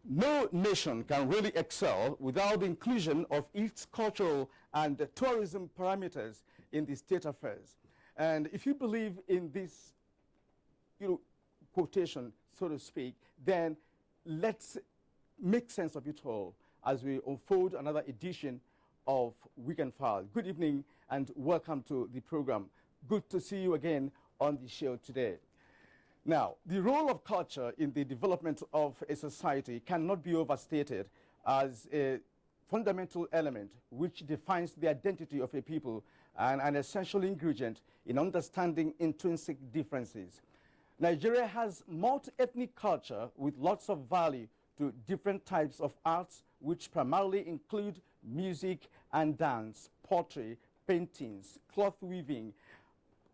No nation can really excel without the inclusion of its cultural and tourism parameters in the state affairs. And if you believe in this, quotation, so to speak, then let's make sense of it all as we unfold another edition of Weekend File. Good evening and welcome to the program. Good to see you again on the show today. Now, the role of culture in the development of a society cannot be overstated as a fundamental element which defines the identity of a people and an essential ingredient in understanding intrinsic differences. Nigeria has multi-ethnic culture with lots of value to different types of arts, which primarily include music and dance, pottery, paintings, cloth weaving,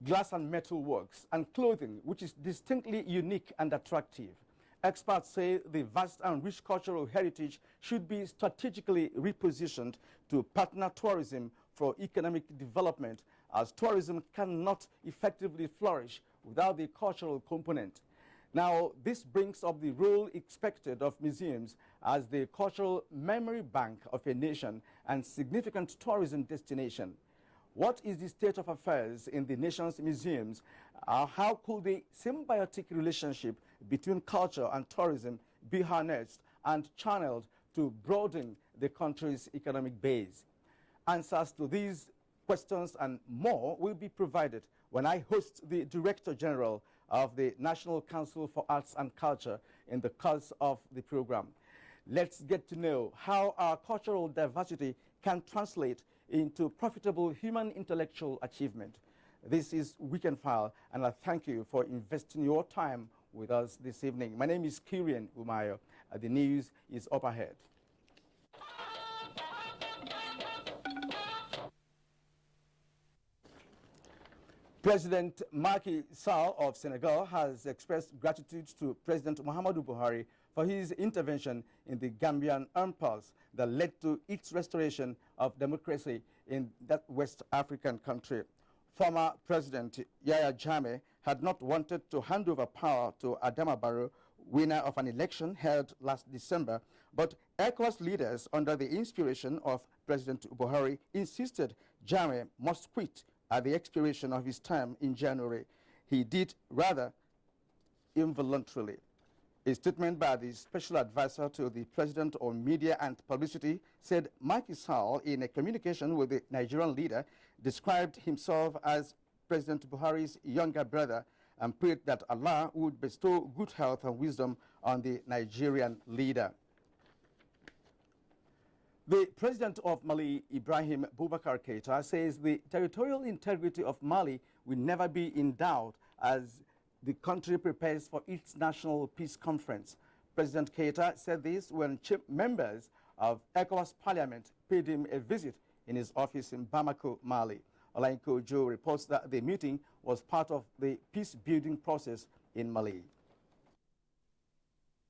glass and metal works, and clothing, which is distinctly unique and attractive. Experts say the vast and rich cultural heritage should be strategically repositioned to partner tourism for economic development, as tourism cannot effectively flourish without the cultural component. Now, this brings up the role expected of museums as the cultural memory bank of a nation and significant tourism destination. What is the state of affairs in the nation's museums? How could the symbiotic relationship between culture and tourism be harnessed and channeled to broaden the country's economic base? Answers to these questions and more will be provided when I host the Director General of the National Council for Arts and Culture in the course of the program. Let's get to know how our cultural diversity can translate into profitable human intellectual achievement. This is Weekend File, and I thank you for investing your time with us this evening. My name is Kieran Umeayo. The news is up ahead. President Macky Sall of Senegal has expressed gratitude to President Muhammadu Buhari for his intervention in the Gambian impasse that led to its restoration of democracy in that West African country. Former President Yahya Jammeh had not wanted to hand over power to Adama Barrow, winner of an election held last December, but ECOWAS leaders, under the inspiration of President Buhari, insisted Jammeh must quit at the expiration of his term in January. He did rather involuntarily. A statement by the special advisor to the president on media and publicity said Macky Sall, in a communication with the Nigerian leader, described himself as President Buhari's younger brother and prayed that Allah would bestow good health and wisdom on the Nigerian leader. The president of Mali, Ibrahim Boubacar Keïta, says the territorial integrity of Mali will never be in doubt as the country prepares for its National Peace Conference. President Keïta said this when chief members of ECOWAS Parliament paid him a visit in his office in Bamako, Mali. Olainko Joe reports that the meeting was part of the peace-building process in Mali.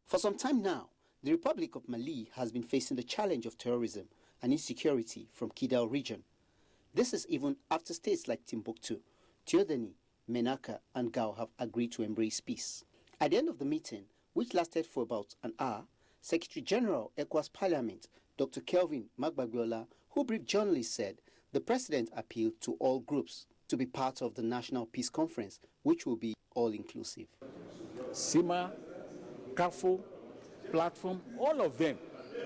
For some time now, the Republic of Mali has been facing the challenge of terrorism and insecurity from Kidal region. This is even after states like Timbuktu, Théodanie, Menaka and Gao have agreed to embrace peace. At the end of the meeting, which lasted for about an hour, Secretary General ECOWAS Parliament, Dr. Kelvin Magbagbiola, who briefed journalists, said the president appealed to all groups to be part of the National Peace Conference, which will be all-inclusive. SIMA, CAFO, Platform, all of them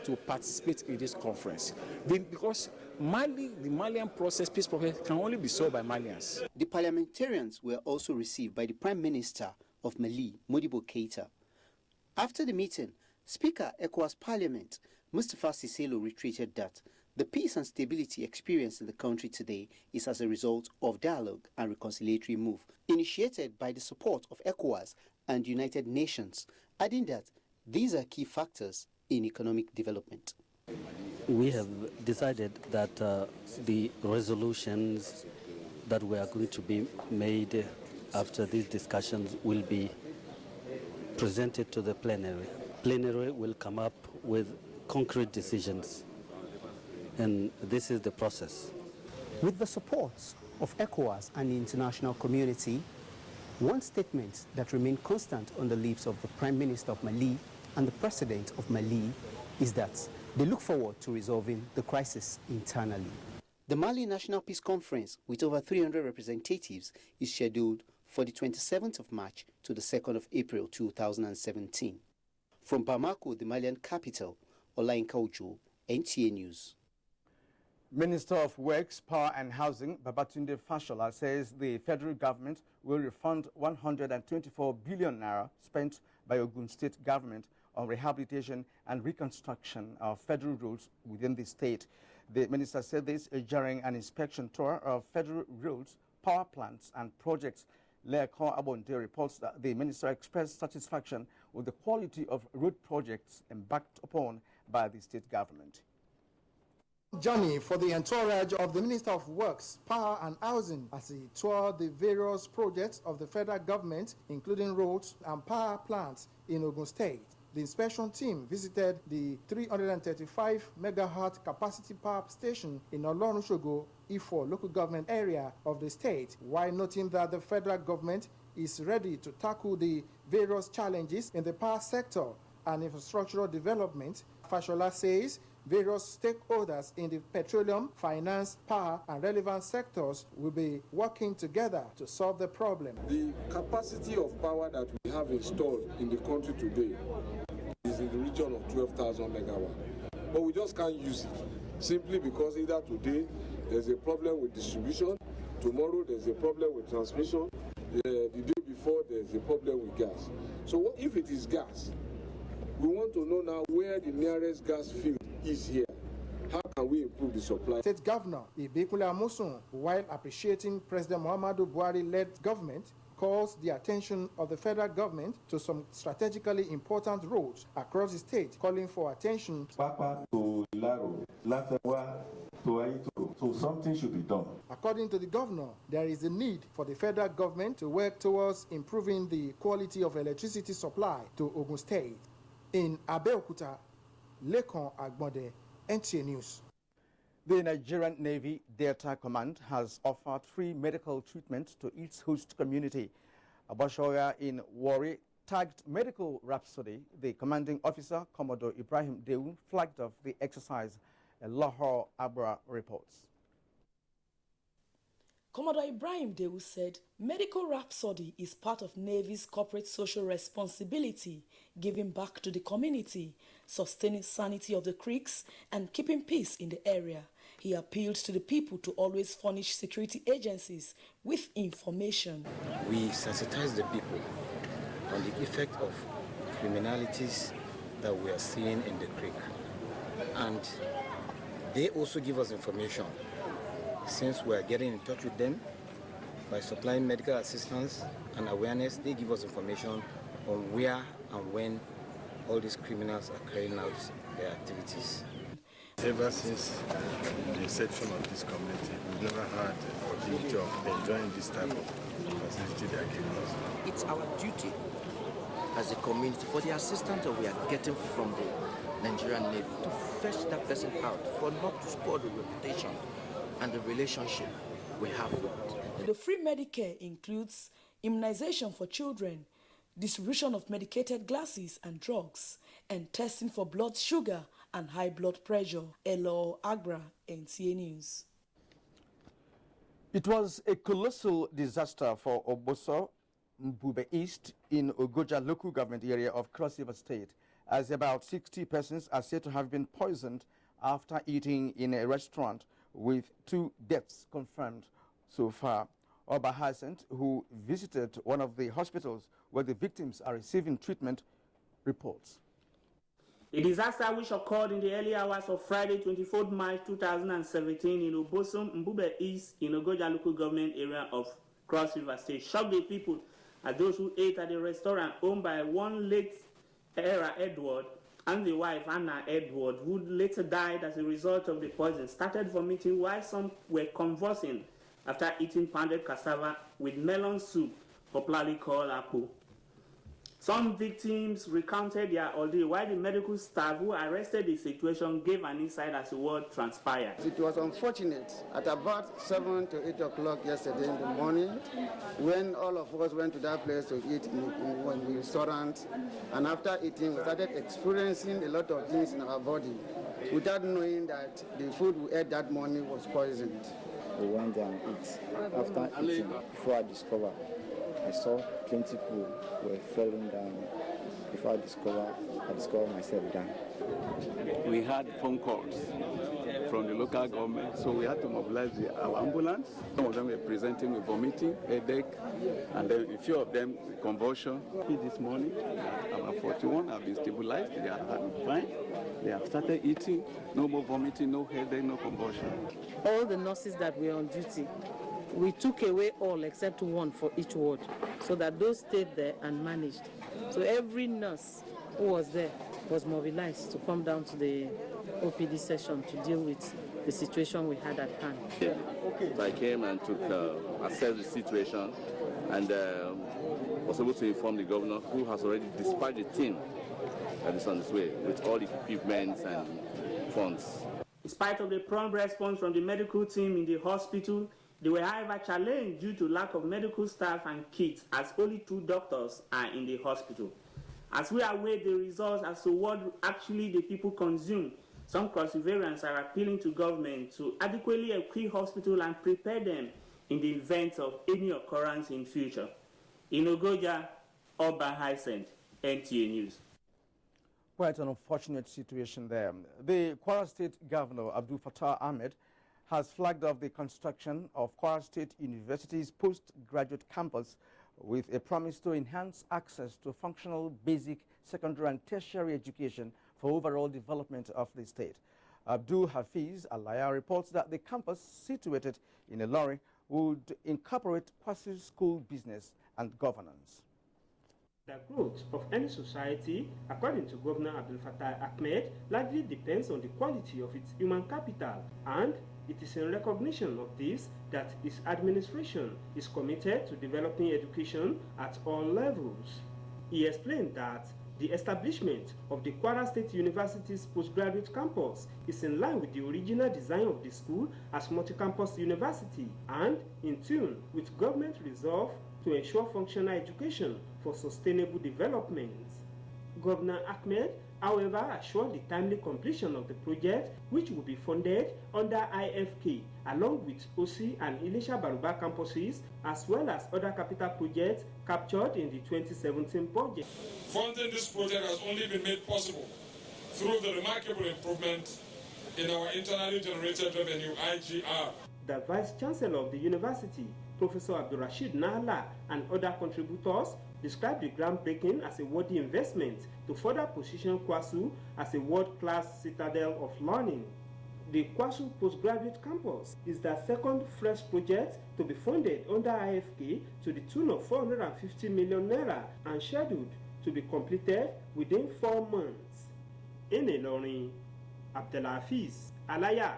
to participate in this conference. Because Mali, the Malian process, peace process, can only be solved by Malians. The parliamentarians were also received by the Prime Minister of Mali, Modibo Keïta. After the meeting, Speaker ECOWAS Parliament, Mustafa Siselo, reiterated that the peace and stability experienced in the country today is as a result of dialogue and reconciliatory move initiated by the support of ECOWAS and United Nations, adding that these are key factors in economic development. We have decided that the resolutions that were going to be made after these discussions will be presented to the plenary. Plenary will come up with concrete decisions, and this is the process. With the support of ECOWAS and the international community, one statement that remained constant on the lips of the Prime Minister of Mali and the president of Mali is that they look forward to resolving the crisis internally. The Mali National Peace Conference, with over 300 representatives, is scheduled for the 27th of March to the 2nd of April 2017. From Bamako, the Malian capital, Olayinka Ojo, NTA News. Minister of Works, Power and Housing, Babatunde Fashola, says the federal government will refund 124 billion naira spent by Ogun State government on rehabilitation and reconstruction of federal roads within the state. The minister said this during an inspection tour of federal roads, power plants and projects. Leakon Abonde reports that the minister expressed satisfaction with the quality of road projects embarked upon by the state government. Journey for the entourage of the Minister of Works, Power and Housing as he toured the various projects of the federal government, including roads and power plants in Ogun State. The inspection team visited the 335 megawatt capacity power station in Olorun-Sogo, Ifo local government area of the state, while noting that the federal government is ready to tackle the various challenges in the power sector and infrastructural development. Fashola says various stakeholders in the petroleum, finance, power, and relevant sectors will be working together to solve the problem. The capacity of power that we have installed in the country today is in the region of 12,000 megawatts. But we just can't use it simply because either today there's a problem with distribution, tomorrow there's a problem with transmission, the day before there's a problem with gas. So if it is gas, we want to know now where the nearest gas field is here. How can we improve the supply? State Governor Ibekule Amosun, while appreciating President Muhammadu Buhari-led government, calls the attention of the federal government to some strategically important roads across the state, calling for attention. Papa to Ilaro, Latewa to Aito, so something should be done. According to the governor, there is a need for the federal government to work towards improving the quality of electricity supply to Ogun State. In Abeokuta, Leakon Agbonde, NTA News. The Nigerian Navy Delta Command has offered free medical treatment to its host community. Abashoya in Warri tagged Medical Rhapsody. The commanding officer, Commodore Ibrahim Dewu, flagged off the exercise. Lahore Abra reports. Commodore Ibrahim Dewu said Medical Rhapsody is part of Navy's corporate social responsibility, giving back to the community, sustaining sanity of the creeks, and keeping peace in the area. He appealed to the people to always furnish security agencies with information. We sensitize the people on the effect of criminalities that we are seeing in the creek. And they also give us information. Since we are getting in touch with them by supplying medical assistance and awareness, they give us information on where and when all these criminals are carrying out their activities. Ever since the inception of this community, we've never had the opportunity of enjoying this type of facility they are giving us. It's our duty as a community for the assistance that we are getting from the Nigerian Navy to fetch that person out, for not to spoil the reputation and the relationship we have with it. The free Medicare includes immunization for children, distribution of medicated glasses and drugs, and testing for blood sugar and high blood pressure. Elo Agra, NTA News. It was a colossal disaster for Oboso, Mbube East in Ogoja local government area of Cross River State, as about 60 persons are said to have been poisoned after eating in a restaurant, with 2 deaths confirmed so far. Oba Hassan, who visited one of the hospitals where the victims are receiving treatment, reports. The disaster, which occurred in the early hours of Friday, 24th March 2017 in Obosom, Mbube East in Ogoja local government area of Cross River State, shocked the people as those who ate at the restaurant owned by one late Era Edward and the wife Anna Edward, who later died as a result of the poison, started vomiting while some were convulsing after eating pounded cassava with melon soup, popularly called apple. Some victims recounted their ordeal, while the medical staff who arrested the situation gave an insight as to what transpired. It was unfortunate at about 7 to 8 o'clock yesterday in the morning when all of us went to that place to eat in the restaurant, and after eating we started experiencing a lot of things in our body without knowing that the food we ate that morning was poisoned. We went there and ate. After eating, before I discovered, I saw 20 people were falling down. Before I discovered myself down. We had phone calls from the local government, so we had to mobilize our ambulance. Some of them were presenting with vomiting, headache, and then a few of them with convulsion. This morning, about 41 have been stabilized. They are fine. They have started eating. No more vomiting, no headache, no convulsion. All the nurses that were on duty, we took away all except one for each ward, so that those stayed there and managed. So every nurse who was there was mobilized to come down to the OPD session to deal with the situation we had at hand. Yeah. So I came and assessed the situation and was able to inform the governor, who has already dispatched the team that is on its way with all the equipment and funds. In spite of the prompt response from the medical team in the hospital, they were, however, challenged due to lack of medical staff and kits, as only 2 doctors are in the hospital. As we await the results as to what actually the people consume, some cross-riverians are appealing to government to adequately equip hospitals and prepare them in the event of any occurrence in future. In Ogoja, Oba Hyacinth, NTA News. Quite an unfortunate situation there. The Kwara State Governor, Abdul Fattah Ahmed, has flagged off the construction of Kwara State University's postgraduate campus with a promise to enhance access to functional basic secondary and tertiary education for overall development of the state. Abdul Hafiz Alaya reports that the campus situated in Ilorin would incorporate quasi school business and governance. The growth of any society, according to Governor Abdul Fattah Ahmed, largely depends on the quality of its human capital, and it is in recognition of this that its administration is committed to developing education at all levels. He explained that the establishment of the Kwara State University's postgraduate campus is in line with the original design of the school as multi-campus university and in tune with government resolve to ensure functional education for sustainable development. Governor Ahmed, however, assured the timely completion of the project, which will be funded under IFK, along with OC and Ilisha Baruba campuses, as well as other capital projects captured in the 2017 budget. Funding this project has only been made possible through the remarkable improvement in our internally generated revenue, IGR. The Vice Chancellor of the university, Professor Abdurrashid Nahla, and other contributors described the groundbreaking as a worthy investment to further position KWASU as a world-class citadel of learning. The KWASU Postgraduate Campus is the second fresh project to be funded under IFK to the tune of 450 million naira and scheduled to be completed within 4 months. In Ilorin, Abdelafiz Alaya,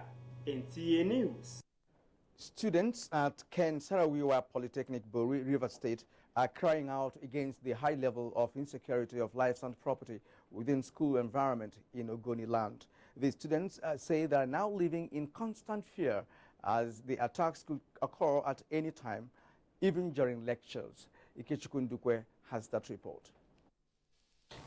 NTA News. Students at Ken Sarawiwa Polytechnic, Bori, River State, are crying out against the high level of insecurity of lives and property within school environment in Ogoni land. The students say they are now living in constant fear as the attacks could occur at any time, even during lectures. Ikechukundukwe has that report.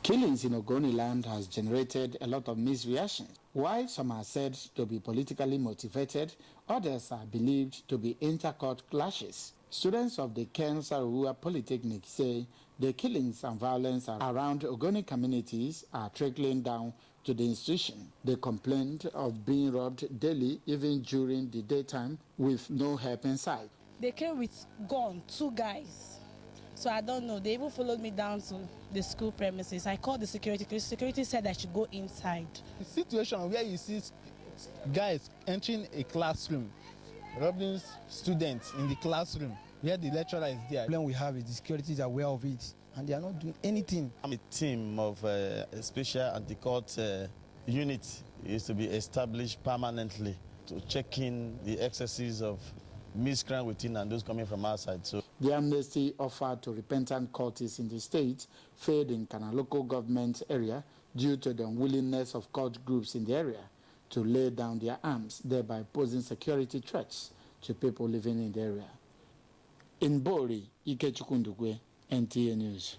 Killings in Ogoni land has generated a lot of mixed reactions. While some are said to be politically motivated, others are believed to be inter-court clashes. Students of the Ken Sarawiwa Polytechnic say the killings and violence around Ogoni communities are trickling down to the institution. They complained of being robbed daily, even during the daytime, with no help in sight. They came with gun, 2 guys. So I don't know. They even followed me down to the school premises. I called the security. The security said I should go inside. The situation where you see guys entering a classroom, robbing students in the classroom, where the lecturer is there. The problem we have is the security is aware of it, and they are not doing anything. I'm a team of a special anti-court unit. It used to be established permanently to check in the excesses of miscreant within and those coming from outside. So The amnesty offered to repentant cultists in the state failed in Kana local government area due to the unwillingness of cult groups in the area to lay down their arms, thereby posing security threats to people living in the area. In Bori, Ikechukundugwe, NTA News.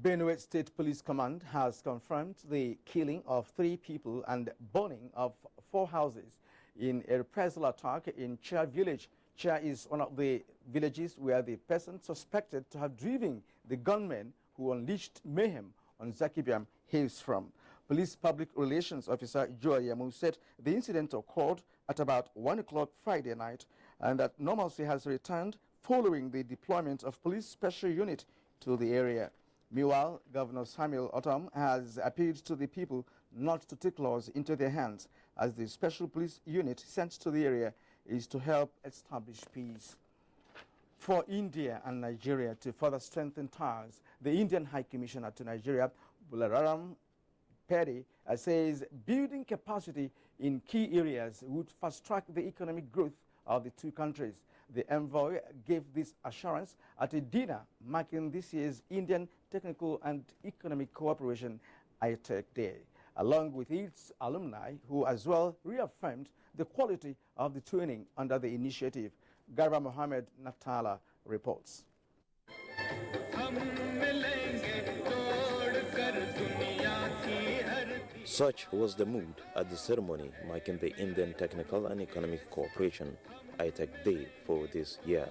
Benue State Police Command has confirmed the killing of 3 people and burning of 4 houses in a reprisal attack in Chia village. Chia is one of the villages where the person suspected to have driven the gunmen who unleashed mayhem on Zakibiam hails from. Police Public Relations Officer Joe Yamu said the incident occurred at about 1 o'clock Friday night and that normalcy has returned following the deployment of police special unit to the area. Meanwhile, Governor Samuel Otom has appealed to the people not to take laws into their hands as the special police unit sent to the area is to help establish peace. For India and Nigeria to further strengthen ties, the Indian High Commissioner to Nigeria, Bularam Perry, says building capacity in key areas would fast-track the economic growth of the 2 countries. The envoy gave this assurance at a dinner marking this year's Indian Technical and Economic Cooperation ITEC Day, along with its alumni who as well reaffirmed the quality of the training under the initiative. Garba Mohammed Natala reports. Such was the mood at the ceremony marking the Indian Technical and Economic Cooperation ITEC Day for this year.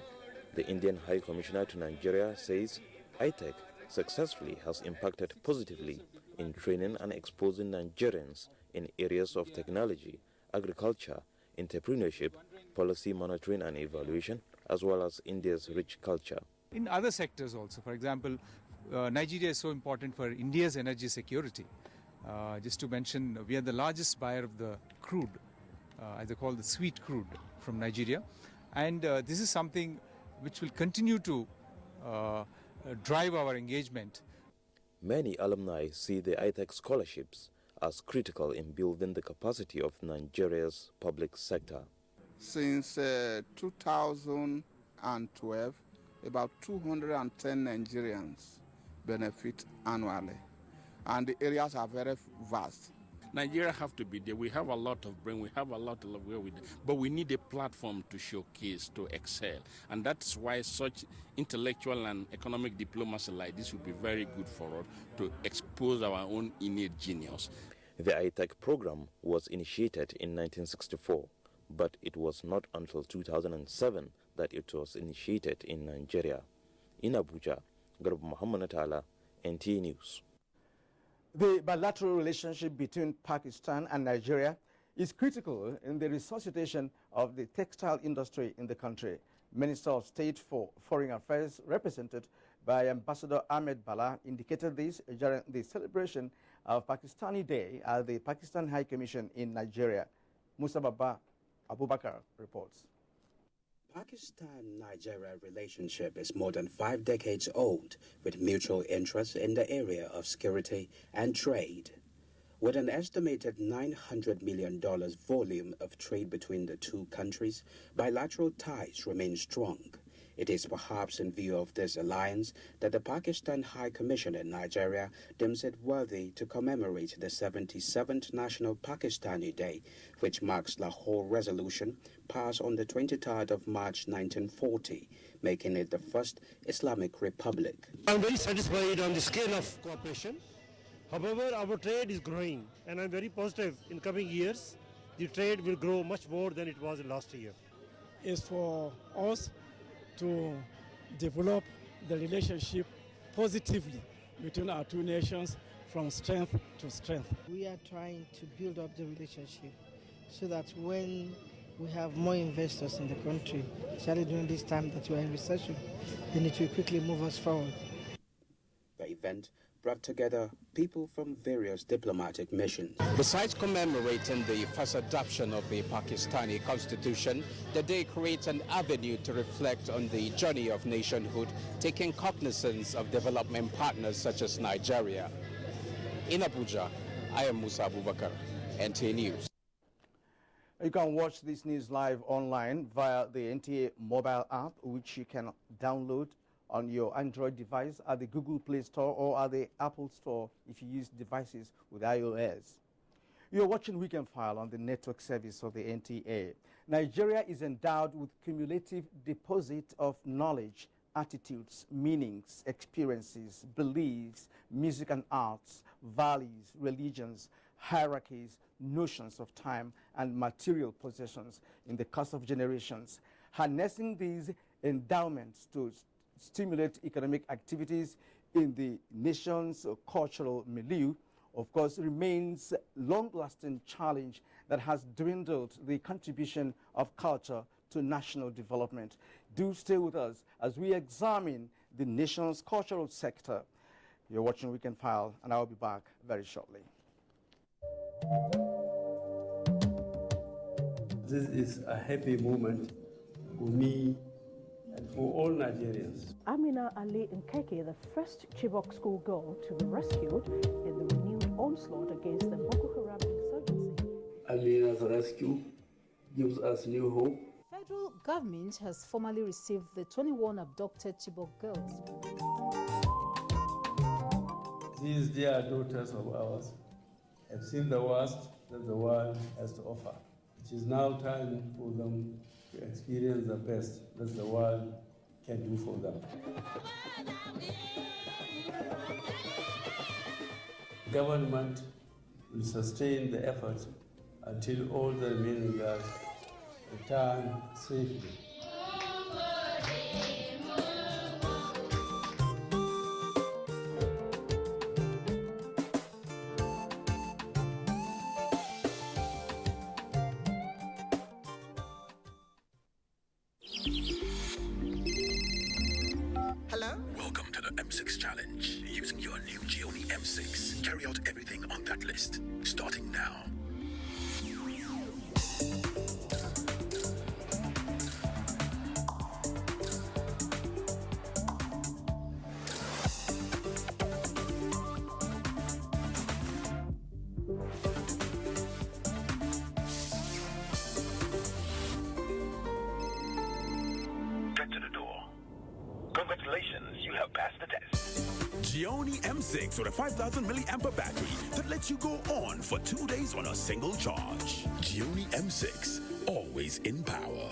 The Indian High Commissioner to Nigeria says ITEC successfully has impacted positively in training and exposing Nigerians in areas of technology, agriculture, entrepreneurship, policy monitoring and evaluation, as well as India's rich culture. In other sectors also, for example, Nigeria is so important for India's energy security. Just to mention, we are the largest buyer of the crude, as they call the sweet crude from Nigeria. And this is something which will continue to drive our engagement. Many alumni see the ITEC scholarships as critical in building the capacity of Nigeria's public sector. Since 2012, about 210 Nigerians benefit annually, and the areas are very vast. Nigeria have to be there. We have a lot of brain, we have a lot of where we do, but we need a platform to showcase, to excel. And that's why such intellectual and economic diplomacy like this would be very good for us to expose our own innate genius. The ITEC program was initiated in 1964, but it was not until 2007 that it was initiated in Nigeria. In Abuja, Garba Muhammad Natala, NTA News. The bilateral relationship between Pakistan and Nigeria is critical in the resuscitation of the textile industry in the country. Minister of State for Foreign Affairs, represented by Ambassador Ahmed Bala, indicated this during the celebration of Pakistani Day at the Pakistan High Commission in Nigeria. Musa Baba Abubakar reports. Pakistan-Nigeria relationship is more than 5 decades old, with mutual interests in the area of security and trade. With an estimated $900 million volume of trade between the 2 countries, bilateral ties remain strong. It is perhaps in view of this alliance that the Pakistan High Commission in Nigeria deems it worthy to commemorate the 77th National Pakistani Day, which marks Lahore Resolution passed on the 23rd of March 1940, making it the first Islamic republic. I'm very satisfied on the scale of cooperation. However, our trade is growing, and I'm very positive in coming years the trade will grow much more than it was last year. It's for us to develop the relationship positively between our 2 nations from strength to strength. We are trying to build up the relationship so that when we have more investors in the country, especially during this time that we are in recession, then it will quickly move us forward. The event brought together people from various diplomatic missions. Besides commemorating the first adoption of the Pakistani constitution, the day creates an avenue to reflect on the journey of nationhood, taking cognizance of development partners such as Nigeria. In Abuja, I am Musa Abubakar, NTA News. You can watch this news live online via the NTA mobile app, which you can download on your Android device at the Google Play Store or at the Apple Store if you use devices with iOS. You're watching Weekend File on the network service of the NTA. Nigeria is endowed with cumulative deposit of knowledge, attitudes, meanings, experiences, beliefs, music and arts, values, religions, hierarchies, notions of time, and material possessions in the course of generations. Harnessing these endowments to stimulate economic activities in the nation's cultural milieu, of course, remains a long-lasting challenge that has dwindled the contribution of culture to national development. Do stay with us as we examine the nation's cultural sector. You're watching Weekend File, and I'll be back very shortly. This is a happy moment for me and for all Nigerians. Amina Ali Nkeke, the first Chibok school girl to be rescued in the renewed onslaught against the Boko Haram insurgency. Amina's rescue gives us new hope. Federal government has formally received the 21 abducted Chibok girls. These dear daughters of ours have seen the worst that the world has to offer. It is now time for them to experience the best that the world can do for them. Government will sustain the effort until all the remaining girls return safely. Welcome to the M6 Challenge. Using your new Gioni M6, carry out everything on that list. Starting now. Get to the door. Congratulations, you have passed the test. Gioni M6 with a 5,000 milliampere battery that lets you go on for 2 days on a single charge. Gioni M6, always in power.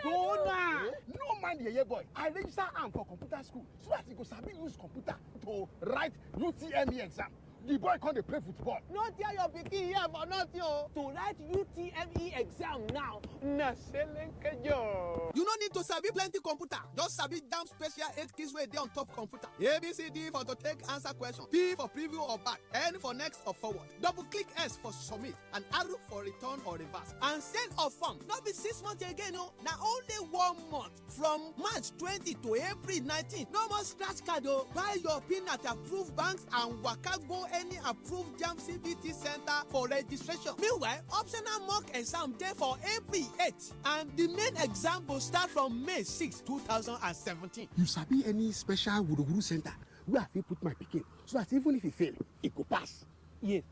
No mind the boy. I register am for computer school so that he go sabi use computer to write UTME exam. The boy can't play football. Not tell your pikin here for nothing. To write UTME exam now. Na selenkejo. You don't need to sabi plenty computer. Just sabi damn special 8 keys where they on top computer. A, B, C, D for to take answer question. P for preview or back. N for next or forward. Double click S for submit. And arrow for return or reverse. And send or form. Not be 6 months again, no. Now only 1 month. From March 20 to April 19. No more scratch card, though. Buy your pin at approved banks and waka go any approved JAM CBT center for registration. Meanwhile, optional mock exam day for April 8 and the main exam will start from May 6, 2017. You sabi any special Wuruguru center where I fit put my pikin so that even if he fail, he go pass? Yes.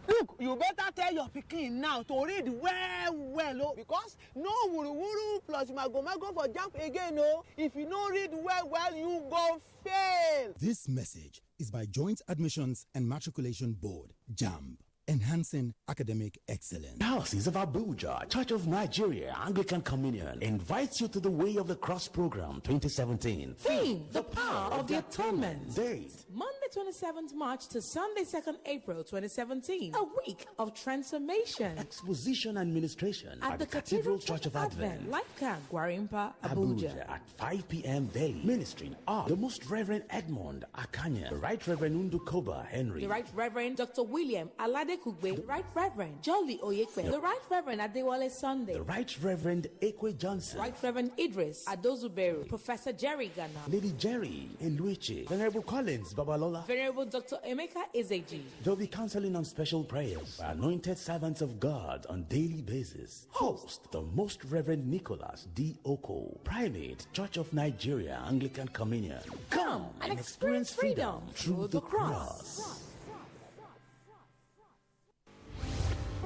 Look, you better tell your pikin now to read well, because no wuru plus mago for jump again, no. If you don't read well, you go fail. This message is by Joint Admissions and Matriculation Board, JAMB. Enhancing academic excellence. Diocese of Abuja, Church of Nigeria, Anglican Communion invites you to the Way of the Cross program 2017. Theme, the power of the atonement. Date, Monday 27th March to Sunday 2nd April 2017. A week of transformation. Exposition and ministration at the Cathedral Church of Advent. Life Camp, Gwarimpa, Abuja. At 5 p.m. daily. Ministering are the Most Reverend Edmond Akanya, the Right Reverend Undukoba Henry, the Right Reverend Dr. William Alade Kugbe, the Right Reverend Jolly Oyekwe, the Right Reverend Adewale Sunday, the Right Reverend Ekwe Johnson, Right Reverend Idris Adozuberu, Professor Jerry Ghana, Lady Jerry Nluiche, Venerable Collins Babalola, Venerable Dr. Emeka Ezeji. They'll be counseling on special prayers by anointed servants of God on daily basis. Host, the Most Reverend Nicholas D. Oko, Primate, Church of Nigeria, Anglican Communion. Come and experience freedom through the cross.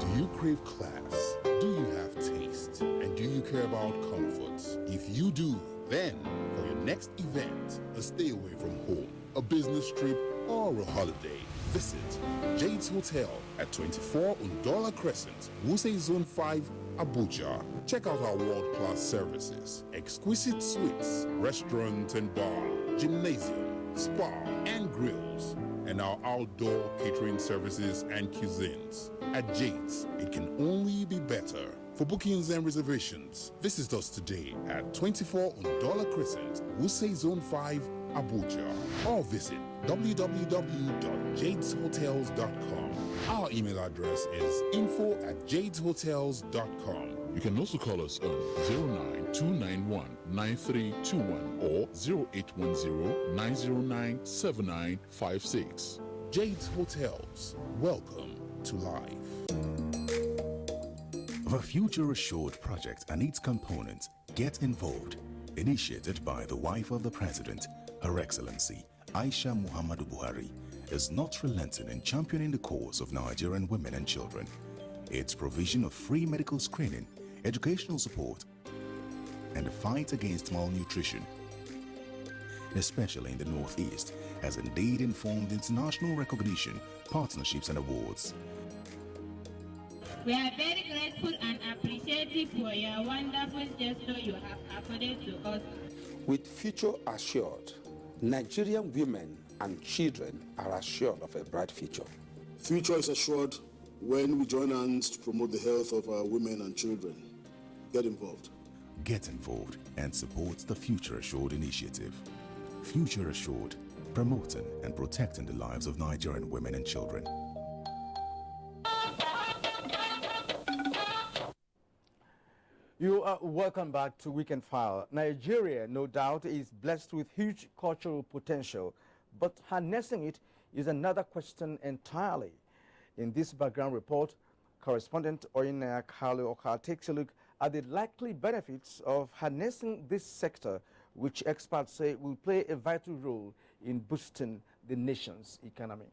Do you crave class? Do you have taste? And do you care about comfort? If you do, then for your next event, a stay away from home, a business trip, or a holiday, visit Jade's Hotel at 24 Undola Crescent, Wuse Zone 5, Abuja. Check out our world-class services, exquisite suites, restaurant and bar, gymnasium, spa and grills, and our outdoor catering services and cuisines. At Jade's, it can only be better. For bookings and reservations, visit us today at 24 Undola Crescent, Wuse Zone 5, Abuja, or visit www.jadeshotels.com. Our email address is info@jadeshotels.com. You can also call us on 09291-9321 or 0810-909-7956. Jade's Hotels. Welcome to life. The Future Assured project and its components Get Involved, initiated by the wife of the President, Her Excellency Aisha Muhammadu Buhari, is not relenting in championing the cause of Nigerian women and children. Its provision of free medical screening, educational support, and the fight against malnutrition, especially in the Northeast, has indeed informed international recognition, partnerships, and awards. We are very grateful and appreciative for your wonderful gesture you have accorded to us. With Future Assured, Nigerian women and children are assured of a bright future. Future is assured when we join hands to promote the health of our women and children. Get involved. Get involved and support the Future Assured initiative. Future Assured, promoting and protecting the lives of Nigerian women and children. You are welcome back to Weekend File. Nigeria, no doubt, is blessed with huge cultural potential, but harnessing it is another question entirely. In this background report, correspondent Oyinaya Kalu takes a look at the likely benefits of harnessing this sector, which experts say will play a vital role in boosting the nation's economy.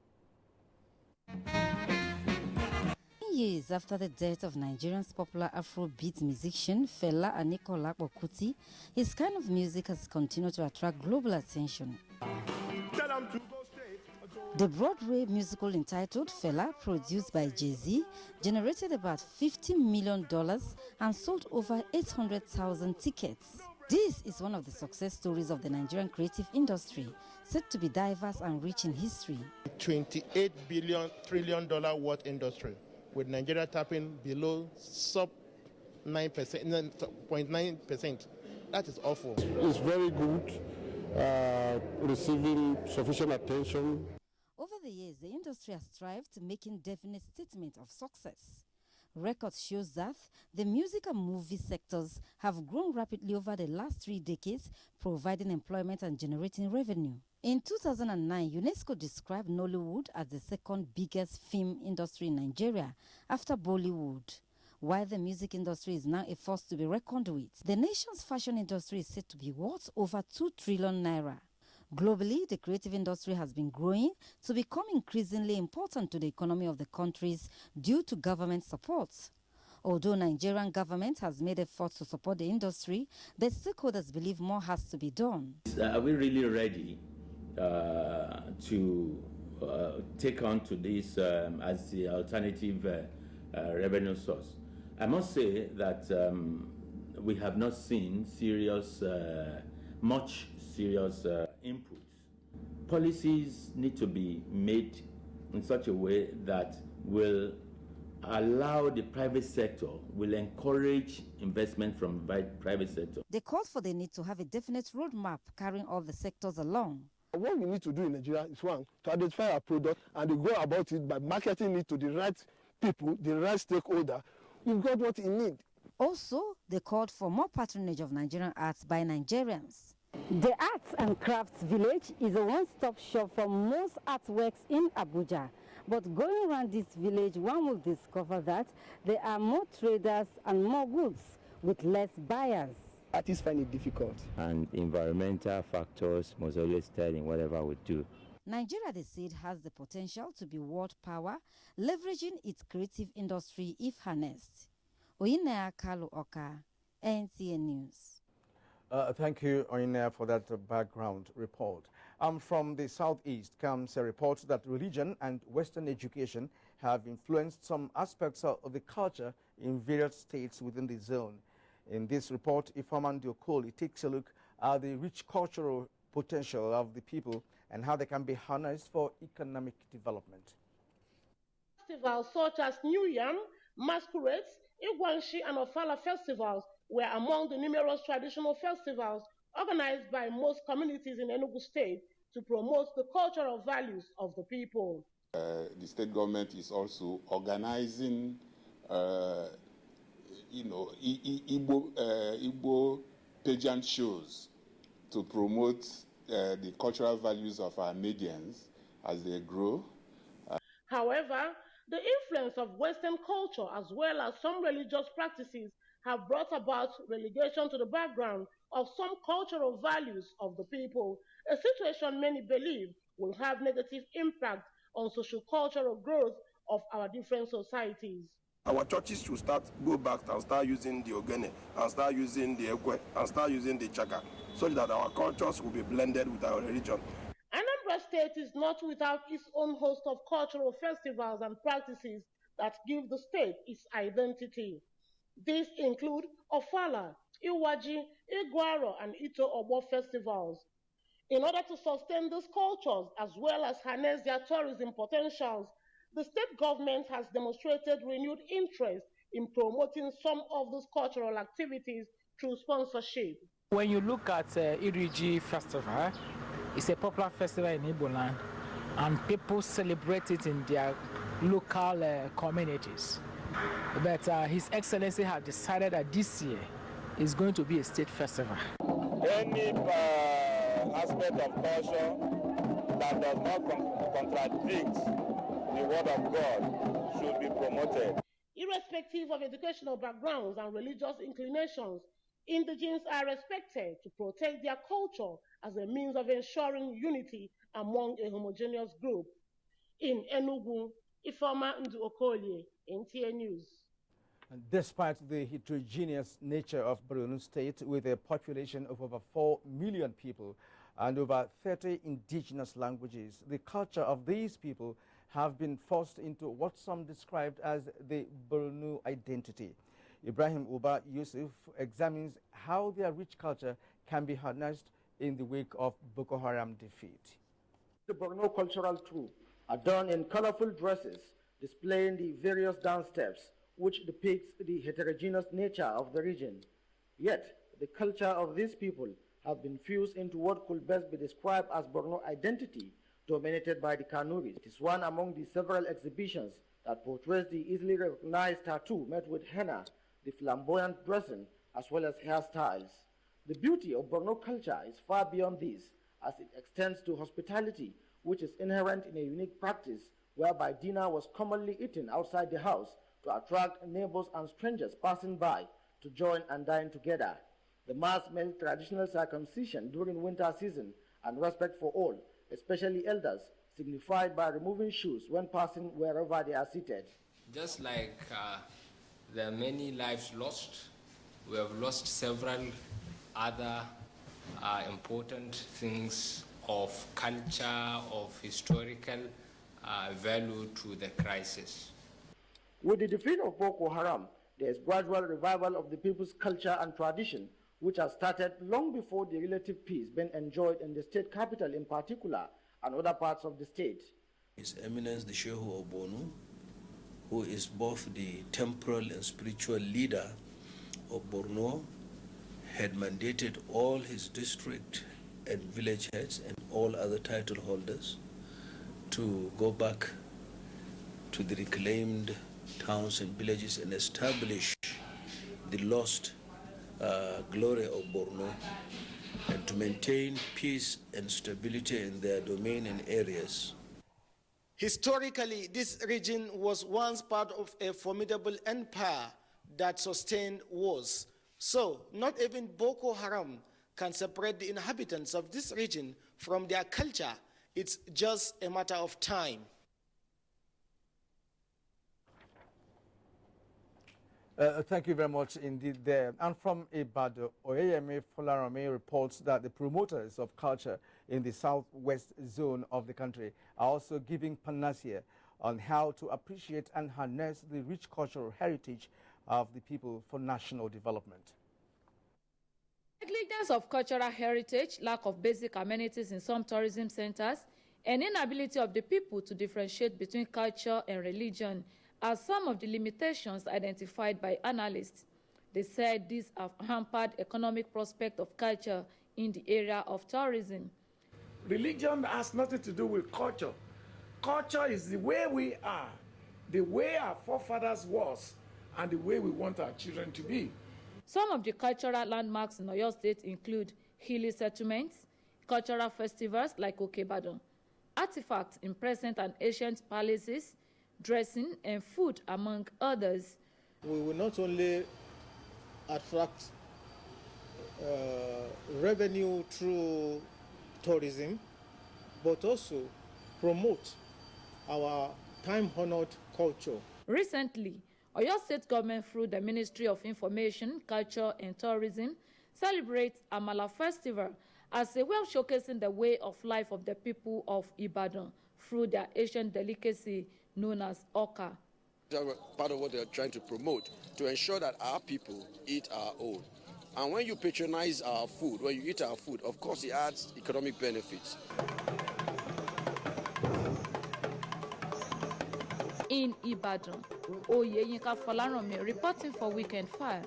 Years after the death of Nigerian's popular Afrobeat musician Fela Anikulapo Kuti, his kind of music has continued to attract global attention. The Broadway musical entitled Fela, produced by Jay-Z, generated about $50 million and sold over 800,000 tickets. This is one of the success stories of the Nigerian creative industry, said to be diverse and rich in history. $28 trillion worth industry, with Nigeria tapping below sub 9%, 0.9%. That is awful. It's very good, receiving sufficient attention. Over the years, the industry has strived to making definite statement of success. Records shows that the music and movie sectors have grown rapidly over the last 3 decades, providing employment and generating revenue. In 2009, UNESCO described Nollywood as the second biggest film industry in Nigeria after Bollywood. While the music industry is now a force to be reckoned with, the nation's fashion industry is said to be worth over 2 trillion naira. Globally, the creative industry has been growing to become increasingly important to the economy of the countries due to government support. Although Nigerian government has made efforts to support the industry, the stakeholders believe more has to be done. Are we really ready to take on to this as the alternative revenue source? I must say that we have not seen much serious inputs. Policies need to be made in such a way that will allow the private sector, will encourage investment from the private sector. They called for the need to have a definite roadmap carrying all the sectors along. What we need to do in Nigeria is, one, to identify our product and to go about it by marketing it to the right people, the right stakeholder. We've got what we need. Also, they called for more patronage of Nigerian arts by Nigerians. The Arts and Crafts Village is a one-stop shop for most artworks in Abuja. But going around this village, one will discover that there are more traders and more goods with less buyers. Artists find it difficult. And environmental factors must always tell in whatever we do. Nigeria, they said, has the potential to be world power, leveraging its creative industry if harnessed. Umeayo Kalu Oka, NTN News. Thank you, Oina, for that background report. From the southeast comes a report that religion and Western education have influenced some aspects of the culture in various states within the zone. In this report, Ifeoma Ndiokoli takes a look at the rich cultural potential of the people and how they can be harnessed for economic development. Festivals such as New Yam, masquerades, Igwanshi and Ofala festivals were among the numerous traditional festivals organized by most communities in Enugu State to promote the cultural values of the people. The state government is also organizing, Igbo pageant shows to promote the cultural values of our Medians as they grow. However, the influence of Western culture as well as some religious practices have brought about relegation to the background of some cultural values of the people, a situation many believe will have negative impact on socio-cultural growth of our different societies. Our churches should go back and start using the ogene, and start using the ekwe, and start using the chaka, so that our cultures will be blended with our religion. Anambra State is not without its own host of cultural festivals and practices that give the state its identity. These include Ofala, Iwaji, Iguaro, and Ito Obo festivals. In order to sustain these cultures as well as harness their tourism potentials, the state government has demonstrated renewed interest in promoting some of these cultural activities through sponsorship. When you look at Iriji Festival, it's a popular festival in Igbo land, and people celebrate it in their local communities. But His Excellency has decided that this year is going to be a state festival. Any aspect of culture that does not contradict the word of God should be promoted. Irrespective of educational backgrounds and religious inclinations, indigenes are expected to protect their culture as a means of ensuring unity among a homogeneous group. In Enugu, Ifeoma Ndiokoli, NTN News. And despite the heterogeneous nature of Borno State, with a population of over 4 million people and over 30 indigenous languages, the culture of these people have been forced into what some described as the Borno identity. Ibrahim Uba Yusuf examines how their rich culture can be harnessed in the wake of Boko Haram defeat. The Borno cultural troupe are done in colorful dresses, displaying the various dance steps, which depicts the heterogeneous nature of the region. Yet, the culture of these people have been fused into what could best be described as Borno identity, dominated by the Kanuris. It is one among the several exhibitions that portrays the easily recognized tattoo met with henna, the flamboyant dressing, as well as hairstyles. The beauty of Borno culture is far beyond this, as it extends to hospitality, which is inherent in a unique practice whereby dinner was commonly eaten outside the house to attract neighbors and strangers passing by to join and dine together. The mass-male traditional circumcision during winter season and respect for all, especially elders, signified by removing shoes when passing wherever they are seated. Just like there are many lives lost, we have lost several other important things of culture, of historical value to the crisis. With the defeat of Boko Haram, there is gradual revival of the people's culture and tradition, which has started long before the relative peace been enjoyed in the state capital in particular and other parts of the state. His Eminence the Shehu of Borno, who is both the temporal and spiritual leader of Borno, had mandated all his district and village heads and all other title holders to go back to the reclaimed towns and villages and establish the lost glory of Borno and to maintain peace and stability in their domain and areas. Historically, this region was once part of a formidable empire that sustained wars. So, not even Boko Haram can separate the inhabitants of this region from their culture It's just a matter of time. Thank you very much indeed there. And from Ibadan, Oyeyemi Folarami reports that the promoters of culture in the southwest zone of the country are also giving panacea on how to appreciate and harness the rich cultural heritage of the people for national development. Negligence of cultural heritage, lack of basic amenities in some tourism centers, and inability of the people to differentiate between culture and religion are some of the limitations identified by analysts. They said these have hampered economic prospect of culture in the area of tourism. Religion has nothing to do with culture. Culture is the way we are, the way our forefathers was, and the way we want our children to be. Some of the cultural landmarks in Oyo State include hilly settlements, cultural festivals like Okebadan, artifacts in present and ancient palaces, dressing and food, among others. We will not only attract revenue through tourism, but also promote our time-honored culture. Recently, Oyo State government, through the Ministry of Information, Culture and Tourism, celebrates Amala Festival as a way of showcasing the way of life of the people of Ibadan through their ancient delicacy known as Oka. Part of what they're trying to promote, to ensure that our people eat our own. And when you patronize our food, when you eat our food, of course it adds economic benefits. In Ibadan, Oyeyinka Folaranmi reporting for Weekend Fire.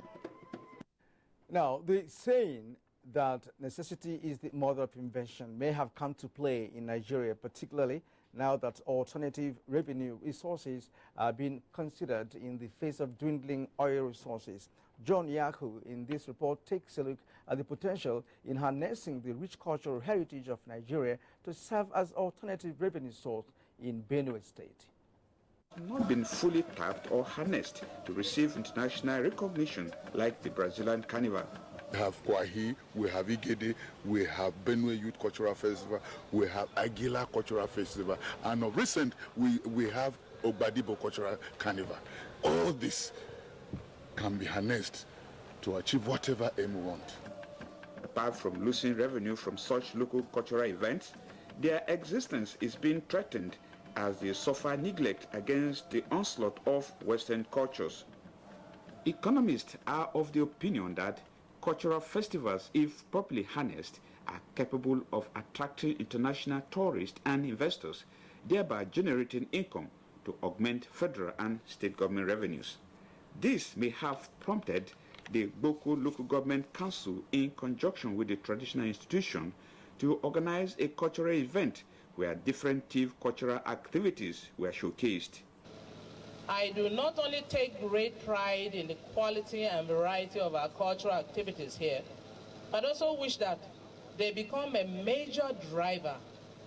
Now, the saying that necessity is the mother of invention may have come to play in Nigeria, particularly now that alternative revenue resources are being considered in the face of dwindling oil resources. John Yaku in this report takes a look at the potential in harnessing the rich cultural heritage of Nigeria to serve as alternative revenue source in Benue State. Not been fully tapped or harnessed to receive international recognition like the Brazilian Carnival. We have Kwahi, we have Igede, we have Benue Youth Cultural Festival, we have Aguila Cultural Festival, and of recent, we have Ogbadibo Cultural Carnival. All this can be harnessed to achieve whatever aim we want. Apart from losing revenue from such local cultural events, their existence is being threatened as they suffer neglect against the onslaught of Western cultures. Economists are of the opinion that cultural festivals, if properly harnessed, are capable of attracting international tourists and investors, thereby generating income to augment federal and state government revenues. This may have prompted the Boko Local Government Council, in conjunction with the traditional institution, to organize a cultural event where different cultural activities were showcased. I do not only take great pride in the quality and variety of our cultural activities here, but also wish that they become a major driver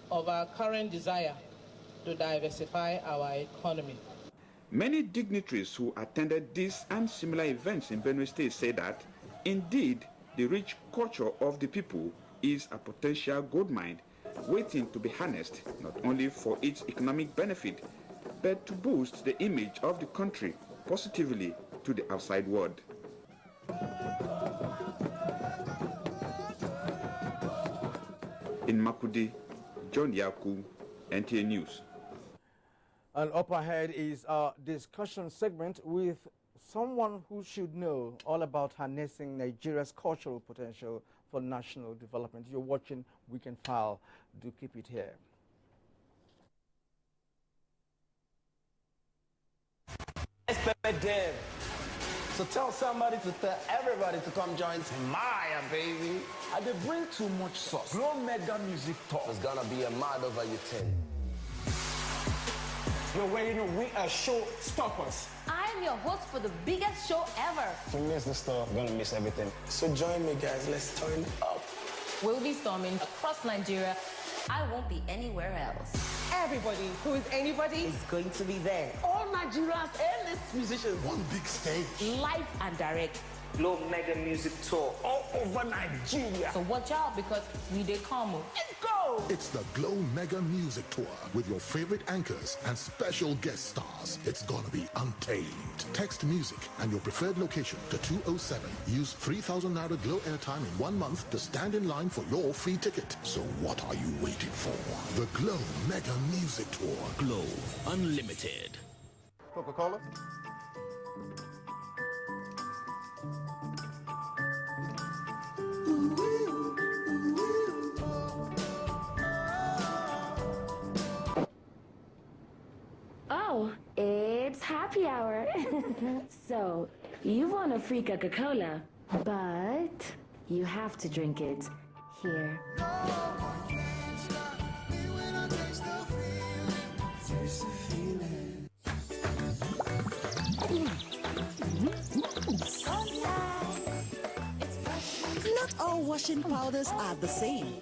of our current desire to diversify our economy. Many dignitaries who attended these and similar events in Benue State say that, indeed, the rich culture of the people is a potential goldmine waiting to be harnessed, not only for its economic benefit, but to boost the image of the country positively to the outside world. In Makudi, John Yaku, NTA News. And up ahead is our discussion segment with someone who should know all about harnessing Nigeria's cultural potential for national development. You're watching Weekend File. Do keep it here. So tell somebody to tell everybody to come join Maya, baby. I did bring too much sauce. Glow Mega Music Talk. It's gonna be a mad over your 10. Yo, well, you know, we are showstoppers. I'm your host for the biggest show ever. If you miss the stuff, you're gonna miss everything. So join me, guys. Let's turn up. We'll be storming across Nigeria. I won't be anywhere else. Everybody who is anybody is going to be there. All Nigerians and its musicians. One big stage. Live and direct. Glow Mega Music Tour all over Nigeria. So watch out because we dey come. Let's go! It's the Glow Mega Music Tour with your favorite anchors and special guest stars. It's gonna be untamed. Text music and your preferred location to 207. Use 3,000 Naira Glow airtime in 1 month to stand in line for your free ticket. So what are you waiting for? The Glow Mega Music Tour. Glow Unlimited. Coca-Cola? Oh, it's happy hour. So, you want a free Coca-Cola, but you have to drink it here. Not all washing powders are the same.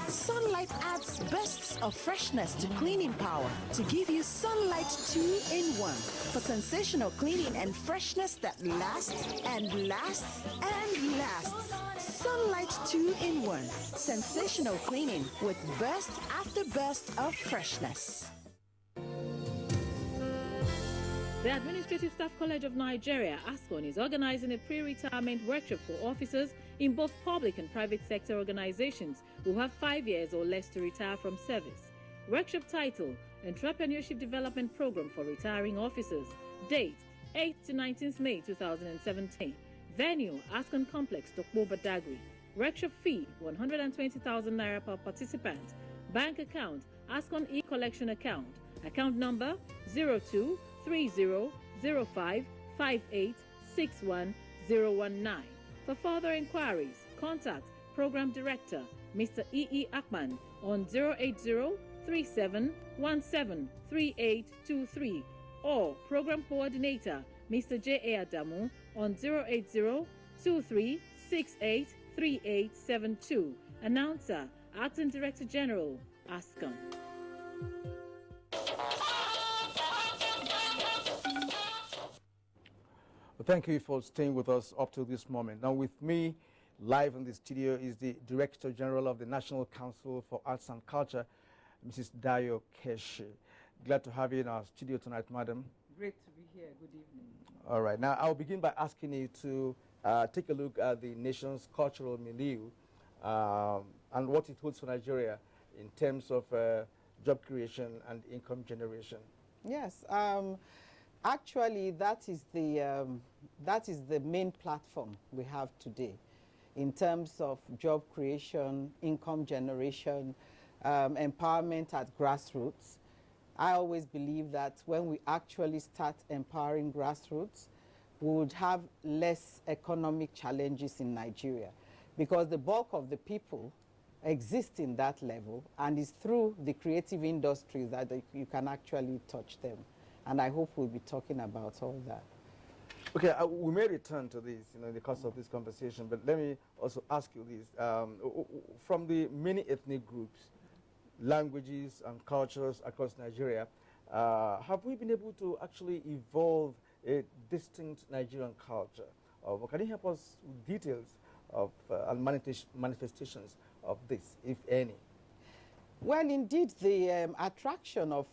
Sunlight adds bursts of freshness to cleaning power to give you Sunlight 2-in-1 for sensational cleaning and freshness that lasts and lasts and lasts. Sunlight 2-in-1, sensational cleaning with burst after burst of freshness. The Administrative Staff College of Nigeria, ASCON, is organizing a pre-retirement workshop for officers in both public and private sector organizations who have 5 years or less to retire from service. Workshop title, Entrepreneurship Development Program for Retiring Officers. Date, 8th to 19th May 2017. Venue, ASCON Complex, Tokbo Badagry. Workshop fee, 120,000 Naira per participant. Bank account, ASCON e-collection account. Account number, 02-300558-61019. For further inquiries, contact Program Director, Mr. E. Akman, on 080-3717-3823 or Program Coordinator, Mr. J. A. Adamu, on 080-2368-3872. Announcer, Acting Director General, ASCON. Thank you for staying with us up to this moment. Now with me, live in the studio, is the Director General of the National Council for Arts and Culture, Mrs. Dayo Keshi. Glad to have you in our studio tonight, madam. Great to be here. Good evening. All right. Now, I'll begin by asking you to take a look at the nation's cultural milieu and what it holds for Nigeria in terms of job creation and income generation. Yes. Actually, that is the main platform we have today in terms of job creation, income generation, empowerment at grassroots. I always believe that when we actually start empowering grassroots, we would have less economic challenges in Nigeria because the bulk of the people exist in that level, and it's through the creative industries that you can actually touch them. And I hope we'll be talking about all that. Okay, we may return to this in the course of this conversation, but let me also ask you this. From the many ethnic groups, languages and cultures across Nigeria, have we been able to actually evolve a distinct Nigerian culture? Can you help us with details of and manifestations of this, if any? Well, indeed, the attraction of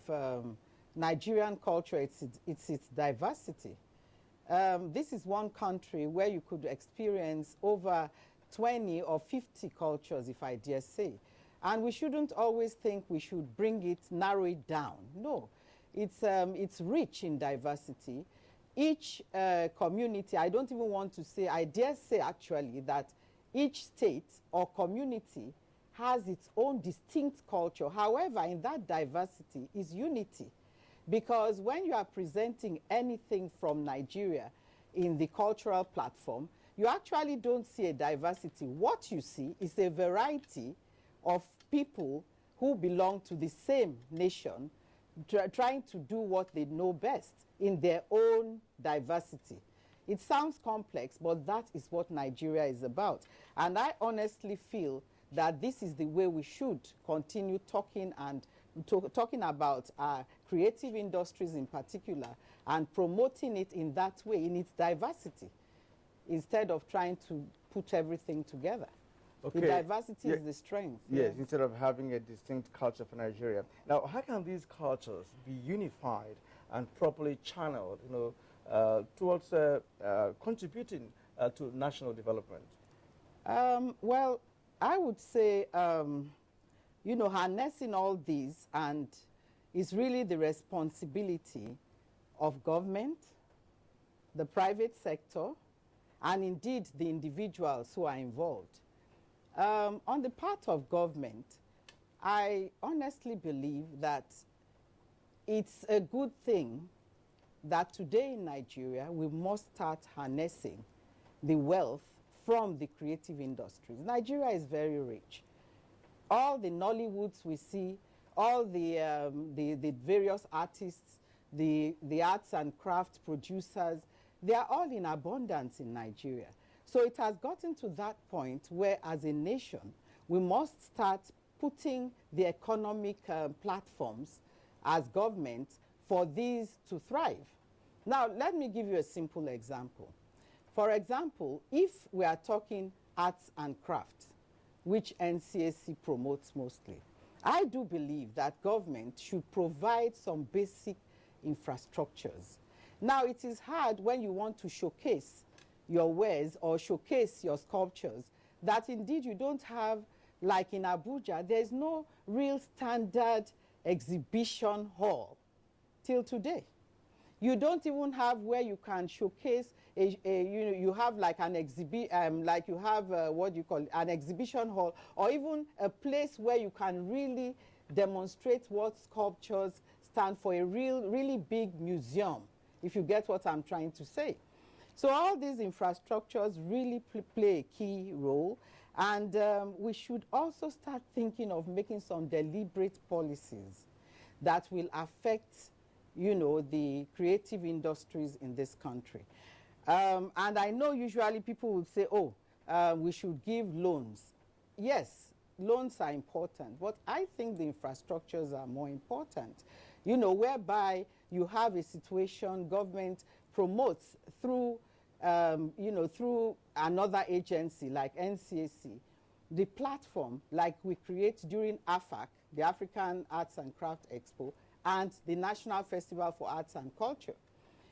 Nigerian culture, it's its diversity. This is one country where you could experience over 20 or 50 cultures, if I dare say. And we shouldn't always think we should narrow it down. No, it's rich in diversity. Each community, I don't even want to say, I dare say actually that each state or community has its own distinct culture. However, in that diversity is unity. Because when you are presenting anything from Nigeria in the cultural platform, you actually don't see a diversity. What you see is a variety of people who belong to the same nation trying to do what they know best in their own diversity. It sounds complex, but that is what Nigeria is about. And I honestly feel that this is the way we should continue talking and talking about our creative industries in particular, and promoting it in that way, in its diversity, instead of trying to put everything together. Okay. The diversity is the strength. Yes, instead of having a distinct culture for Nigeria. Now, how can these cultures be unified and properly channeled, towards contributing to national development? Well, I would say, harnessing all these and is really the responsibility of government, the private sector, and indeed the individuals who are involved. On the part of government, I honestly believe that it's a good thing that today in Nigeria we must start harnessing the wealth from the creative industries. Nigeria is very rich. All the Nollywoods we see, all the various artists, the arts and craft producers, they are all in abundance in Nigeria. So it has gotten to that point where, as a nation, we must start putting the economic platforms as government for these to thrive. Now, let me give you a simple example. For example, if we are talking arts and crafts, which NCAC promotes mostly, I do believe that government should provide some basic infrastructures. Now, it is hard when you want to showcase your wares or showcase your sculptures that indeed you don't have, like in Abuja, there's no real standard exhibition hall till today. You don't even have where you can showcase you have like an an exhibition hall, or even a place where you can really demonstrate what sculptures stand for, a really big museum, if you get what I'm trying to say. So all these infrastructures really play a key role, and we should also start thinking of making some deliberate policies that will affect, the creative industries in this country. And I know usually people would say, we should give loans. Yes, loans are important, but I think the infrastructures are more important, whereby you have a situation government promotes through, through another agency like NCAC, the platform like we create during AFAC, the African Arts and Crafts Expo, and the National Festival for Arts and Culture.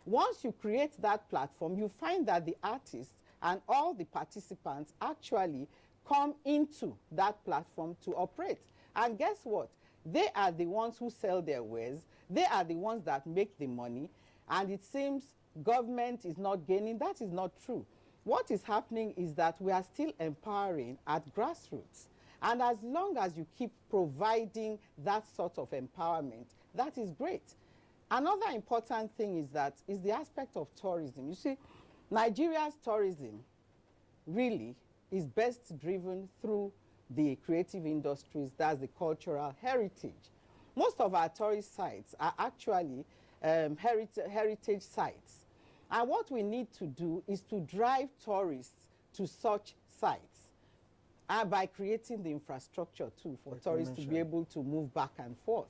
Once you create that platform, you find that the artists and all the participants actually come into that platform to operate. And guess what? They are the ones who sell their wares. They are the ones that make the money. And it seems government is not gaining. That is not true. What is happening is that we are still empowering at grassroots. And as long as you keep providing that sort of empowerment, that is great. Another important thing is the aspect of tourism. You see, Nigeria's tourism really is best driven through the creative industries, that's the cultural heritage. Most of our tourist sites are actually heritage sites. And what we need to do is to drive tourists to such sites, and by creating the infrastructure too for tourists to be able to move back and forth.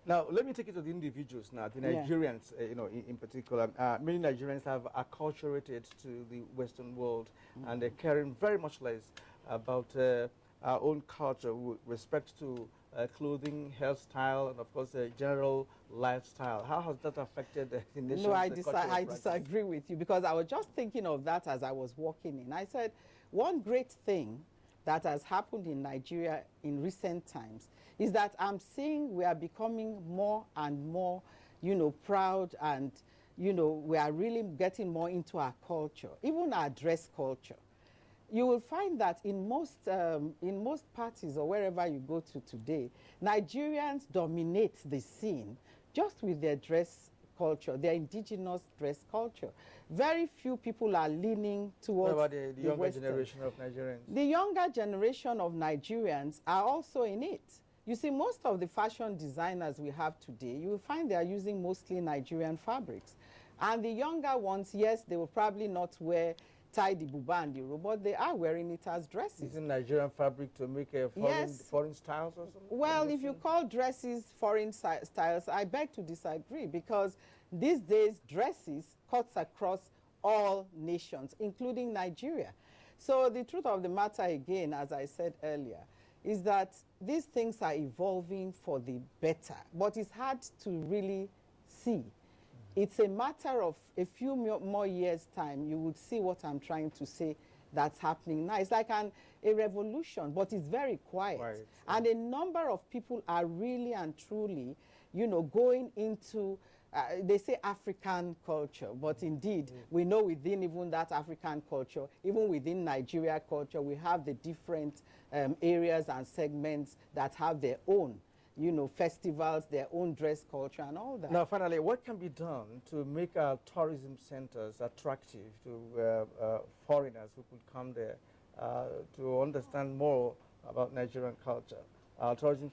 Now, let me take it to the individuals now, the Nigerians, in particular. Many Nigerians have acculturated to the Western world, and they're caring very much less about our own culture with respect to clothing, hairstyle, and of course, general lifestyle. How has that affected the nation? No, I disagree with you, because I was just thinking of that as I was walking in. I said, one great thing that has happened in Nigeria in recent times is that I'm seeing we are becoming more and more, proud, and, we are really getting more into our culture, even our dress culture. You will find that in most parties or wherever you go to today, Nigerians dominate the scene just with their dress culture, their indigenous dress culture. Very few people are leaning towards what about the younger generation of Nigerians? The younger generation of Nigerians are also in it. You see, most of the fashion designers we have today, you will find they are using mostly Nigerian fabrics. And the younger ones, yes, they will probably not wear tie the buba and the robe, but they are wearing it as dresses. Using Nigerian fabric to make a foreign styles or something? Well, if you call dresses foreign styles, I beg to disagree, because these days dresses cuts across all nations, including Nigeria. So the truth of the matter, again, as I said earlier, is that these things are evolving for the better, but it's hard to really see. It's a matter of a few more years' time, you would see what I'm trying to say that's happening now. It's like a revolution, but it's very quiet. And a number of people are really and truly, you know, going into, they say African culture, but indeed, we know within even that African culture, even within Nigeria culture, we have the different areas and segments that have their own, you know, festivals, their own dress culture and all that. Now, finally, what can be done to make our tourism centers attractive to foreigners who could come there to understand more about Nigerian culture? Tourism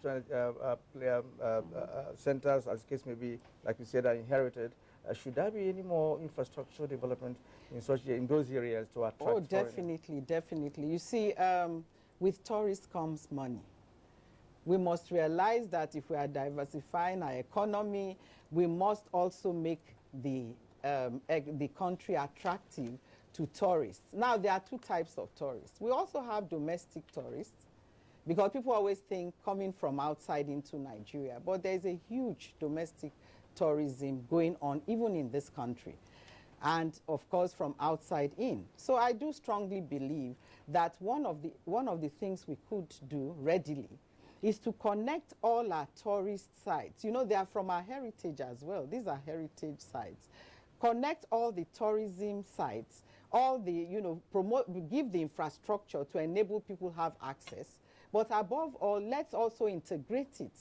centers, as the case may be, like you said, are inherited. Should there be any more infrastructure development in those areas to attract foreigners? Definitely, definitely. You see, with tourists comes money. We must realize that if we are diversifying our economy, we must also make the country attractive to tourists. Now, there are two types of tourists. We also have domestic tourists, because people always think coming from outside into Nigeria, but there's a huge domestic tourism going on even in this country, and of course from outside in. So I do strongly believe that one of the things we could do readily is to connect all our tourist sites. You know, they are from our heritage as well. These are heritage sites. Connect all the tourism sites, all the, you know, give the infrastructure to enable people have access. But above all, let's also integrate it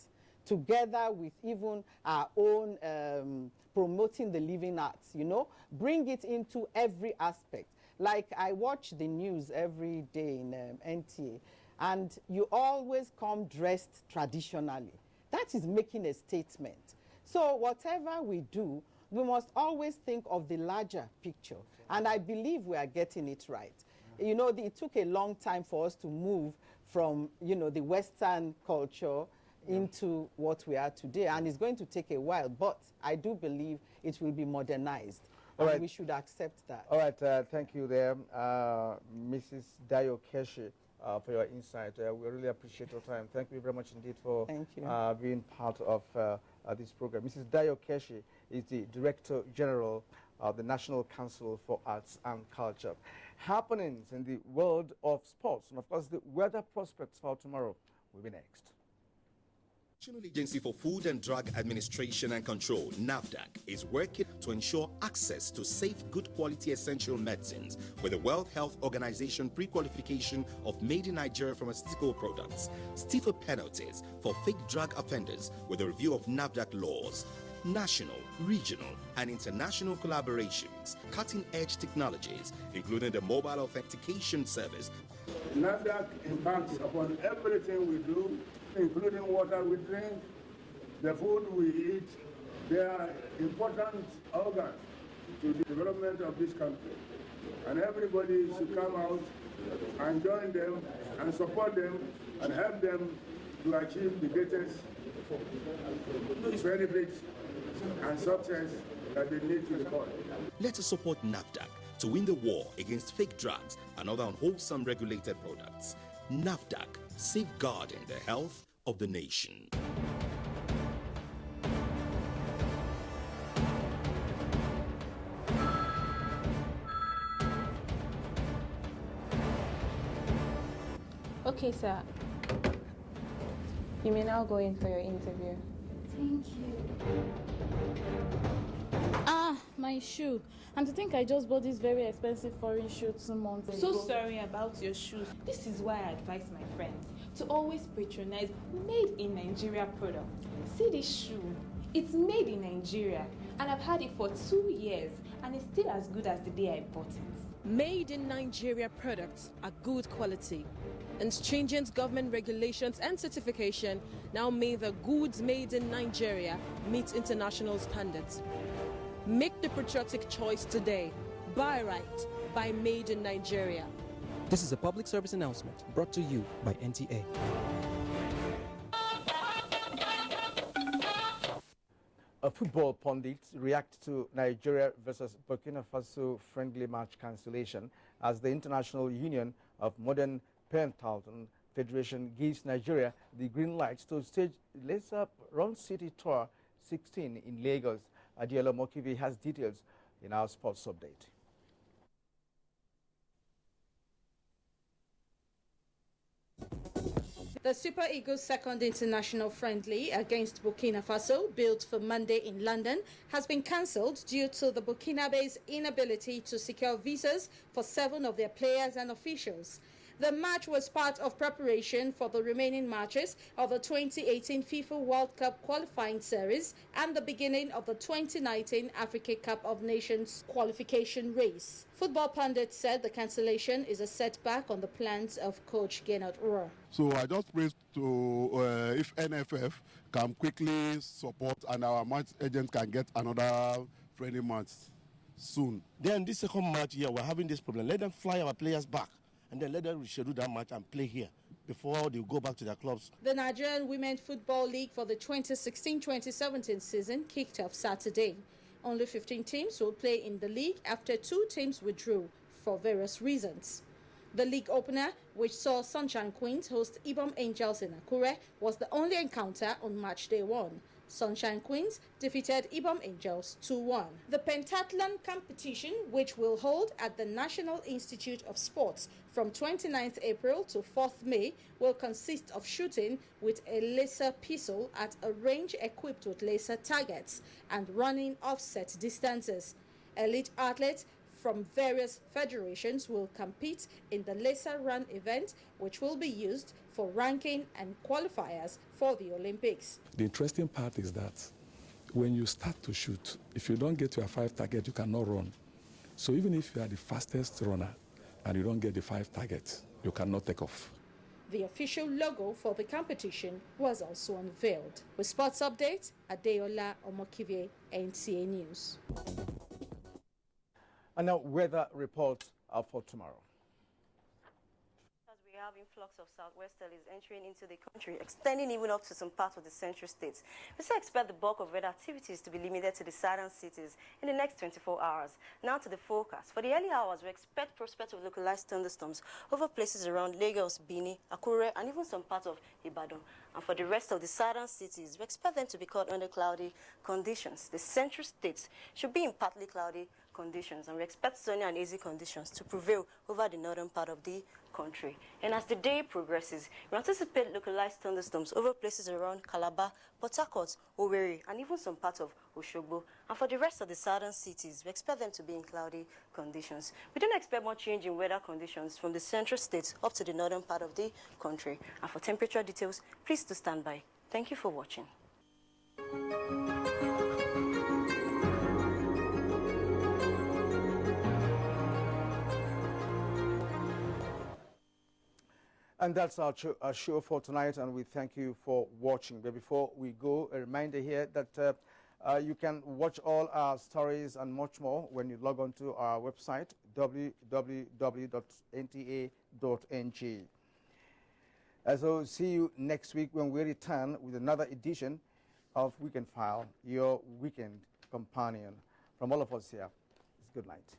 together with even our own promoting the living arts, you know, bring it into every aspect. Like I watch the news every day in NTA, and you always come dressed traditionally. That is making a statement. So whatever we do, we must always think of the larger picture. And I believe we are getting it right. You know, it took a long time for us to move from, you know, the Western culture into what we are today. And it's going to take a while, but I do believe it will be modernized. And we should accept that. All right, thank you there, Mrs. Dayo Keshi, for your insight. We really appreciate your time. Thank you very much indeed for being part of this program. Mrs. Dayo Keshi is the Director General of the National Council for Arts and Culture. Happenings in the world of sports, and of course the weather prospects for tomorrow will be next. National Agency for Food and Drug Administration and Control, NAFDAC, is working to ensure access to safe, good quality essential medicines with the World Health Organization pre-qualification of made in Nigeria pharmaceutical products, stiffer penalties for fake drug offenders with a review of NAFDAC laws, national, regional, and international collaborations, cutting-edge technologies, including the mobile authentication service. NAFDAC impacts upon everything we do, including water we drink, the food we eat. They are important organs to the development of this country. And everybody should come out and join them and support them and help them to achieve the greatest benefits and success that they need to the country. Let us support NAFDAC to win the war against fake drugs and other unwholesome regulated products. NAFDAC, safeguarding the health of the nation. Okay, sir. You may now go in for your interview. Thank you. Ah, my shoe. And to think I just bought this very expensive foreign shoe 2 months ago. So sorry about your shoes. This is why I advise my friends to always patronize made in Nigeria products. See this shoe? It's made in Nigeria, and I've had it for 2 years, and it's still as good as the day I bought it. Made in Nigeria products are good quality, and stringent government regulations and certification now mean the goods made in Nigeria meet international standards. Make the patriotic choice today. Buy right. by Made in Nigeria. This is a public service announcement brought to you by NTA. A football pundits react to Nigeria versus Burkina Faso friendly match cancellation as the International Union of Modern Pentathlon Federation gives Nigeria the green light to stage Lesser Run City Tour 16 in Lagos. Adiola Mokivi has details in our sports update. The Super Eagles' second international friendly against Burkina Faso, built for Monday in London, has been cancelled due to the Burkinabe's inability to secure visas for 7 of their players and officials. The match was part of preparation for the remaining matches of the 2018 FIFA World Cup qualifying series and the beginning of the 2019 Africa Cup of Nations qualification race. Football pundits said the cancellation is a setback on the plans of coach Gennard Rohr. So I just pray to if NFF can quickly support and our match agent can get another friendly match soon. Then this second match here, we're having this problem. Let them fly our players back and then let them reschedule that match and play here before they go back to their clubs. The Nigerian Women's Football League for the 2016-2017 season kicked off Saturday. Only 15 teams will play in the league after 2 teams withdrew for various reasons. The league opener, which saw Sunshine Queens host Ibom Angels in Akure, was the only encounter on match day 1. Sunshine Queens defeated Ibom Angels 2-1. The pentathlon competition, which will hold at the National Institute of Sports from 29th April to 4th May, will consist of shooting with a laser pistol at a range equipped with laser targets and running offset distances. Elite athletes from various federations will compete in the laser run event, which will be used for ranking and qualifiers for the Olympics. The interesting part is that when you start to shoot, if you don't get your 5 targets, you cannot run. So even if you are the fastest runner and you don't get the 5 targets, you cannot take off. The official logo for the competition was also unveiled. With sports updates, Adeola Omokive, NTA News. And now weather reports for tomorrow. We have influx of southwesterlies entering into the country, extending even up to some parts of the central states. We still expect the bulk of weather activities to be limited to the southern cities in the next 24 hours. Now to the forecast. For the early hours, we expect prospect of localized thunderstorms over places around Lagos, Benin, Akure, and even some parts of Ibadan. And for the rest of the southern cities, we expect them to be caught under cloudy conditions. The central states should be in partly cloudy conditions, and we expect sunny and easy conditions to prevail over the northern part of the country. And as the day progresses, we anticipate localized thunderstorms over places around Calabar, Port Harcourt, Owerri, and even some parts of Oshogbo. And for the rest of the southern cities, we expect them to be in cloudy conditions. We don't expect much change in weather conditions from the central states up to the northern part of the country. And for temperature details, please do stand by. Thank you for watching. And that's our show for tonight, and we thank you for watching. But before we go, a reminder here that you can watch all our stories and much more when you log on to our website, www.nta.ng. So see you next week when we return with another edition of Weekend File, your weekend companion. From all of us here, it's good night.